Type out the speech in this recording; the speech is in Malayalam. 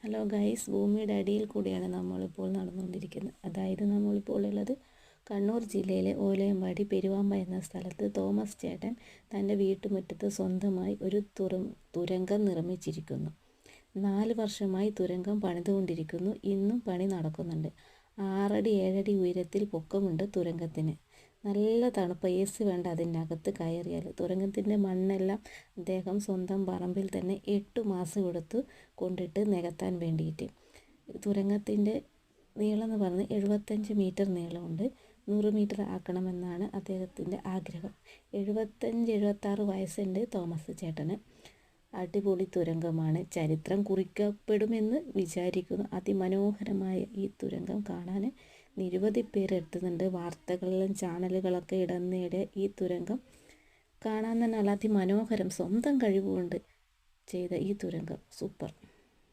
ഹലോ ഗൈസ്, ഭൂമിയുടെ അടിയിൽ കൂടിയാണ് നമ്മളിപ്പോൾ നടന്നുകൊണ്ടിരിക്കുന്നത്. അതായത് നമ്മളിപ്പോൾ ഉള്ളത് കണ്ണൂർ ജില്ലയിലെ ഓലയമ്പാടി പെരുവാമ്പ എന്ന സ്ഥലത്ത് തോമസ് ചേട്ടൻ തൻ്റെ വീട്ടുമുറ്റത്ത് സ്വന്തമായി ഒരു തുരങ്കം നിർമ്മിച്ചിരിക്കുന്നു. 4 വർഷമായി തുരങ്കം പണിതുകൊണ്ടിരിക്കുന്നു. ഇന്നും പണി നടക്കുന്നുണ്ട്. 6 അടി 7 അടി ഉയരത്തിൽ പൊക്കമുണ്ട് തുരങ്കത്തിന്. നല്ല തണുപ്പ്, AC വേണ്ട അതിൻ്റെ അകത്ത് കയറിയാൽ. തുരങ്കത്തിൻ്റെ മണ്ണെല്ലാം അദ്ദേഹം സ്വന്തം പറമ്പിൽ തന്നെ 8 മാസം എടുത്തു കൊണ്ടിട്ട് നികത്താൻ വേണ്ടിയിട്ട്. തുരങ്കത്തിൻ്റെ നീളം എന്ന് പറഞ്ഞ് 75 മീറ്റർ നീളമുണ്ട്. 100 മീറ്റർ ആക്കണമെന്നാണ് അദ്ദേഹത്തിൻ്റെ ആഗ്രഹം. 75-76 വയസ്സുണ്ട് തോമസ് ചേട്ടന്. അടിപൊളി തുരങ്കമാണ്. ചരിത്രം കുറിക്കപ്പെടുമെന്ന് വിചാരിക്കുന്നു. അതിമനോഹരമായ ഈ തുരങ്കം കാണാൻ നിരവധി പേര് എത്തുന്നുണ്ട്. വാർത്തകളിലും ചാനലുകളൊക്കെ ഇടം നേടിയ ഈ തുരങ്കം കാണാൻ തന്നെ അതിമനോഹരം. സ്വന്തം കഴിവുകൊണ്ട് ചെയ്ത ഈ തുരങ്കം സൂപ്പർ.